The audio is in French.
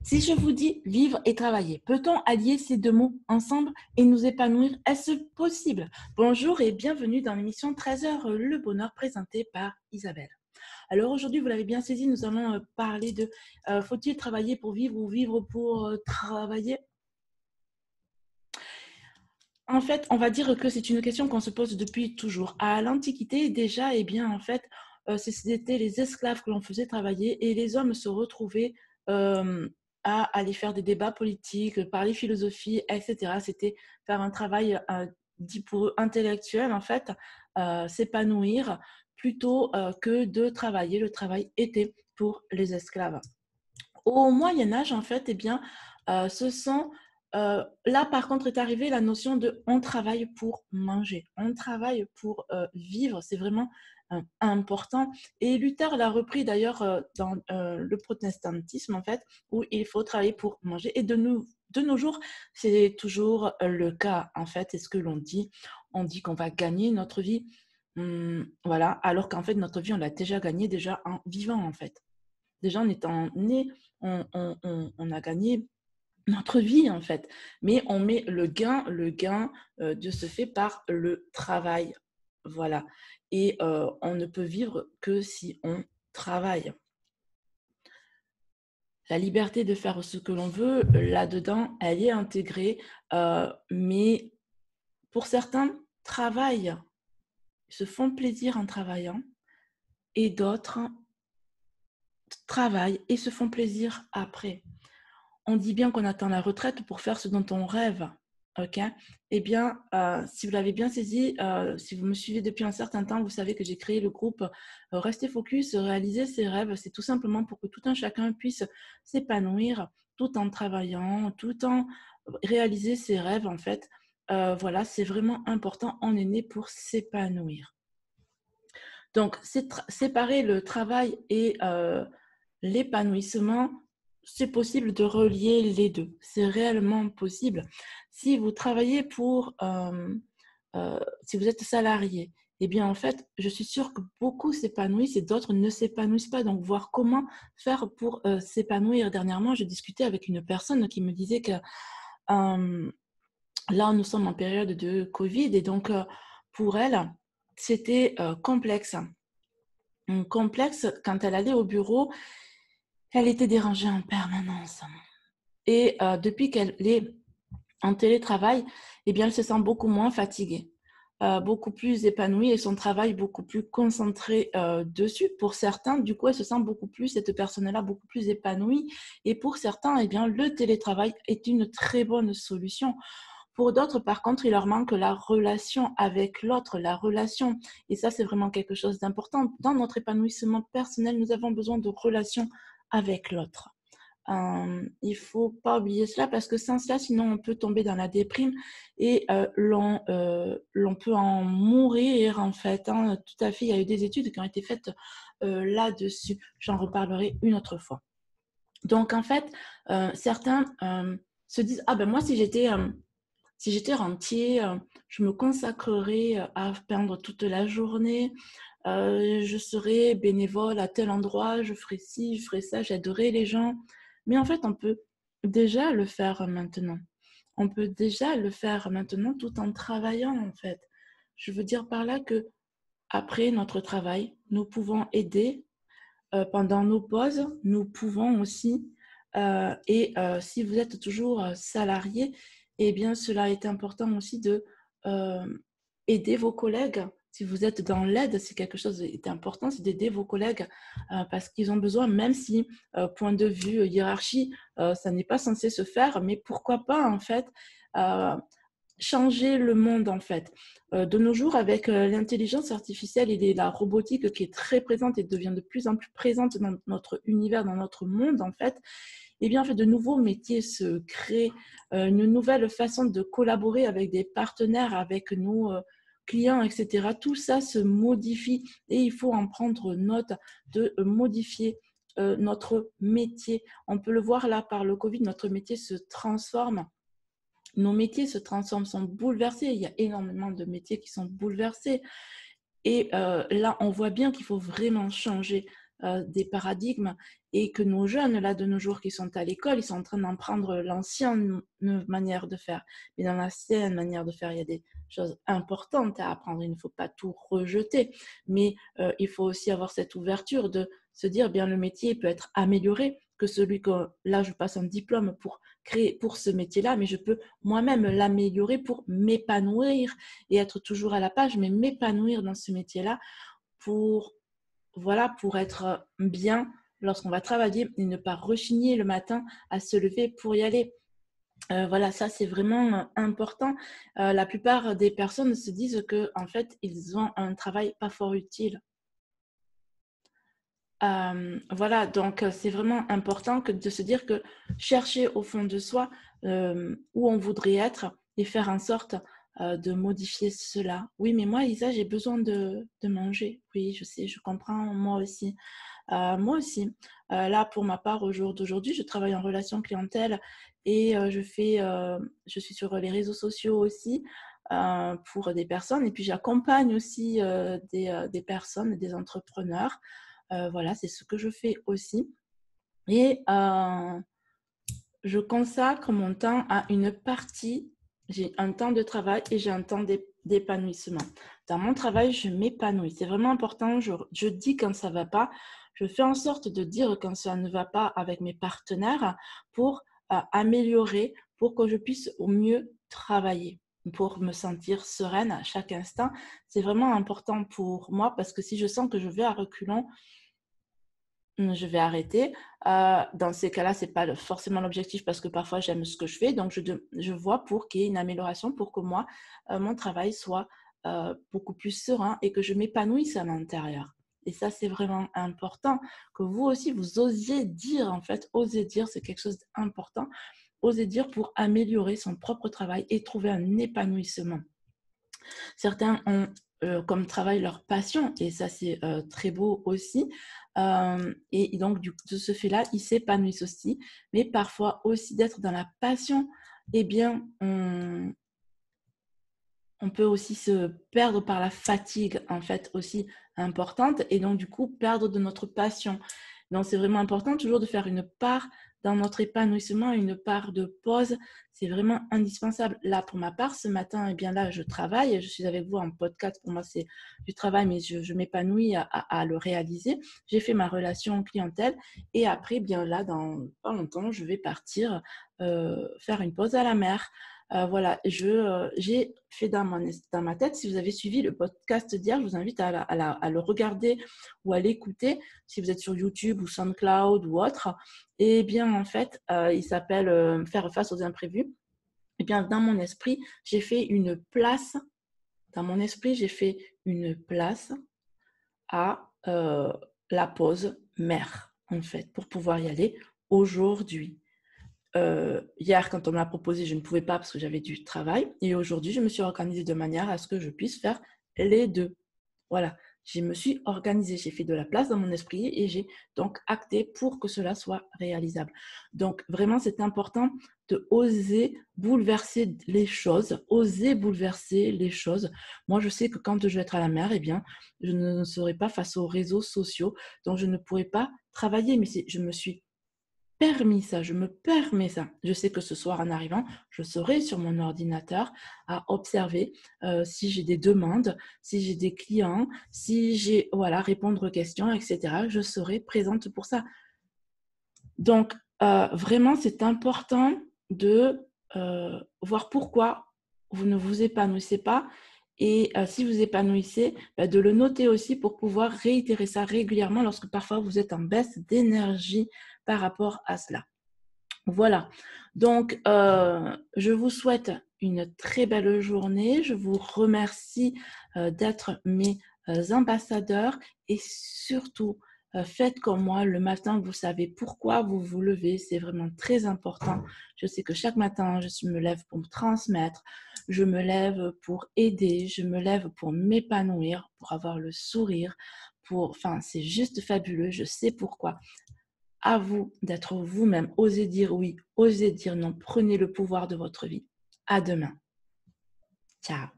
Si je vous dis vivre et travailler, peut-on allier ces deux mots ensemble et nous épanouir? Est-ce possible? Bonjour et bienvenue dans l'émission 13h Le Bonheur présentée par Isabelle. Alors aujourd'hui, vous l'avez bien saisi, nous allons parler de faut-il travailler pour vivre ou vivre pour travailler? En fait, on va dire que c'est une question qu'on se pose depuis toujours. À l'Antiquité, déjà, eh bien, en fait, c'était les esclaves que l'on faisait travailler et les hommes se retrouvaient euh, à aller faire des débats politiques, parler philosophie, etc. C'était faire un travail dit pour eux intellectuel, en fait, s'épanouir plutôt que de travailler. Le travail était pour les esclaves. Au Moyen Âge, en fait, eh bien, ce sont là, par contre, est arrivée la notion de on travaille pour manger, on travaille pour vivre. C'est vraiment important. Et Luther l'a repris d'ailleurs dans le protestantisme, en fait, où il faut travailler pour manger. Et de nos jours, c'est toujours le cas, en fait. C'est ce que l'on dit. On dit qu'on va gagner notre vie. Voilà, alors qu'en fait, notre vie, on l'a déjà gagnée déjà en vivant, en fait. Déjà, en étant né, on a gagné notre vie, en fait. Mais on met le gain de ce fait par le travail. Voilà. Et on ne peut vivre que si on travaille. La liberté de faire ce que l'on veut, là-dedans, elle y est intégrée. Mais pour certains, travaillent, se font plaisir en travaillant, et d'autres travaillent et se font plaisir après. On dit bien qu'on attend la retraite pour faire ce dont on rêve. Ok. Eh bien, si vous l'avez bien saisi, si vous me suivez depuis un certain temps, vous savez que j'ai créé le groupe Rester Focus, réaliser ses rêves. C'est tout simplement pour que tout un chacun puisse s'épanouir tout en travaillant, tout en réaliser ses rêves, en fait. Voilà, c'est vraiment important. On est né pour s'épanouir. Donc, séparer le travail et l'épanouissement, c'est possible de relier les deux. C'est réellement possible. Si vous travaillez si vous êtes salarié, eh bien, en fait, je suis sûre que beaucoup s'épanouissent et d'autres ne s'épanouissent pas. Donc, voir comment faire pour s'épanouir. Dernièrement, je discutais avec une personne qui me disait que euh, là, nous sommes en période de Covid et donc, pour elle, c'était complexe. Complexe, quand elle allait au bureau, elle était dérangée en permanence. Et depuis qu'elle est en télétravail, eh bien, elle se sent beaucoup moins fatiguée, beaucoup plus épanouie et son travail beaucoup plus concentré dessus. Pour certains, du coup, elle se sent beaucoup plus, cette personne-là, beaucoup plus épanouie. Et pour certains, eh bien, le télétravail est une très bonne solution. Pour d'autres, par contre, il leur manque la relation avec l'autre, la relation. Et ça, c'est vraiment quelque chose d'important. Dans notre épanouissement personnel, nous avons besoin de relations avec l'autre. Il ne faut pas oublier cela parce que sans cela, sinon on peut tomber dans la déprime et l'on peut en mourir en fait. Hein. Tout à fait, il y a eu des études qui ont été faites là-dessus. J'en reparlerai une autre fois. Donc en fait, certains se disent, ah ben moi si j'étais rentier, je me consacrerais à peindre toute la journée, je serais bénévole à tel endroit, je ferais ci, je ferais ça, j'aiderais les gens. Mais en fait, on peut déjà le faire maintenant. On peut déjà le faire maintenant tout en travaillant, en fait. Je veux dire par là que après notre travail, nous pouvons aider pendant nos pauses, nous pouvons aussi, si vous êtes toujours salarié, eh bien, cela est important aussi de euh, aider vos collègues. Si vous êtes dans l'aide, c'est quelque chose d'important, c'est d'aider vos collègues parce qu'ils ont besoin, même si, point de vue hiérarchie, ça n'est pas censé se faire, mais pourquoi pas, en fait, euh, changer le monde en fait. De nos jours, avec l'intelligence artificielle et la robotique qui est très présente et devient de plus en plus présente dans notre univers, dans notre monde en fait, eh bien, en fait, de nouveaux métiers se créent, une nouvelle façon de collaborer avec des partenaires, avec nos clients, etc. Tout ça se modifie et il faut en prendre note de modifier notre métier. On peut le voir là par le Covid, notre métier se transforme. Nos métiers se transforment, sont bouleversés. Il y a énormément de métiers qui sont bouleversés. Et là, on voit bien qu'il faut vraiment changer des paradigmes et que nos jeunes, là, de nos jours, qui sont à l'école, ils sont en train d'en prendre l'ancienne manière de faire. Mais dans l'ancienne manière de faire, il y a des choses importantes à apprendre. Il ne faut pas tout rejeter, mais il faut aussi avoir cette ouverture de se dire, bien, le métier peut être amélioré, que celui que, là, je passe un diplôme pour créer pour ce métier-là, mais je peux moi-même l'améliorer pour m'épanouir et être toujours à la page, mais m'épanouir dans ce métier-là pour, voilà, pour être bien lorsqu'on va travailler et ne pas rechigner le matin à se lever pour y aller. Voilà, ça c'est vraiment important. La plupart des personnes se disent que en fait, ils ont un travail pas fort utile. Voilà, donc c'est vraiment important de se dire que chercher au fond de soi où on voudrait être et faire en sorte de modifier cela. Oui, mais moi, Isa, j'ai besoin de manger. Oui, je sais, je comprends, moi aussi. Moi aussi. Là, pour ma part, au jour d'aujourd'hui, je travaille en relation clientèle et je suis sur les réseaux sociaux aussi pour des personnes. Et puis, j'accompagne aussi des personnes, des entrepreneurs. Voilà, c'est ce que je fais aussi. Et je consacre mon temps à une partie. J'ai un temps de travail et j'ai un temps d'épanouissement. Dans mon travail, je m'épanouis. C'est vraiment important. Je dis quand ça ne va pas. Je fais en sorte de dire quand ça ne va pas avec mes partenaires pour améliorer, pour que je puisse au mieux travailler, pour me sentir sereine à chaque instant. C'est vraiment important pour moi parce que si je sens que je vais à reculons, je vais arrêter. Dans ces cas-là, ce n'est pas forcément l'objectif parce que parfois j'aime ce que je fais. Donc, je vois pour qu'il y ait une amélioration, pour que moi, mon travail soit beaucoup plus serein et que je m'épanouisse à l'intérieur. Et ça, c'est vraiment important que vous aussi, vous osiez dire, en fait, oser dire, c'est quelque chose d'important. Oser dire pour améliorer son propre travail et trouver un épanouissement. Certains ont comme travail leur passion et ça c'est très beau aussi. Et donc de ce fait-là, ils s'épanouissent aussi. Mais parfois aussi d'être dans la passion, eh bien on peut aussi se perdre par la fatigue en fait aussi importante et donc du coup perdre de notre passion. Donc c'est vraiment important toujours de faire une part dans notre épanouissement, une part de pause. C'est vraiment indispensable. Là pour ma part, ce matin, eh bien là je travaille, je suis avec vous en podcast. Pour moi c'est du travail, mais je m'épanouis à le réaliser. J'ai fait ma relation clientèle et après, bien là dans pas longtemps, je vais partir faire une pause à la mer. Voilà, j'ai fait dans ma tête, si vous avez suivi le podcast d'hier, je vous invite à le regarder ou à l'écouter, si vous êtes sur YouTube ou SoundCloud ou autre. Et bien, en fait, il s'appelle Faire face aux imprévus. Et bien, dans mon esprit, j'ai fait une place, à la pause mer, en fait, pour pouvoir y aller aujourd'hui. Hier, quand on me l'a proposé, je ne pouvais pas parce que j'avais du travail. Et aujourd'hui, je me suis organisée de manière à ce que je puisse faire les deux. Voilà, je me suis organisée, j'ai fait de la place dans mon esprit et j'ai donc acté pour que cela soit réalisable. Donc, vraiment, c'est important de oser bouleverser les choses, oser bouleverser les choses. Moi, je sais que quand je vais être à la mer, eh bien, je ne serai pas face aux réseaux sociaux, donc je ne pourrai pas travailler, mais je me suis permis ça, je me permets ça. Je sais que ce soir en arrivant, je serai sur mon ordinateur à observer si j'ai des demandes, si j'ai des clients, si j'ai, voilà, répondre aux questions, etc. Je serai présente pour ça. Donc, vraiment, c'est important de voir pourquoi vous ne vous épanouissez pas et si vous épanouissez, de le noter aussi pour pouvoir réitérer ça régulièrement lorsque parfois vous êtes en baisse d'énergie par rapport à cela. Voilà, donc je vous souhaite une très belle journée. Je vous remercie d'être mes ambassadeurs et surtout, faites comme moi le matin, vous savez pourquoi vous vous levez, c'est vraiment très important. Je sais que chaque matin, je me lève pour me transmettre, je me lève pour aider, je me lève pour m'épanouir, pour avoir le sourire, enfin, c'est juste fabuleux, je sais pourquoi. À vous d'être vous-même. Osez dire oui, osez dire non. Prenez le pouvoir de votre vie. À demain. Ciao.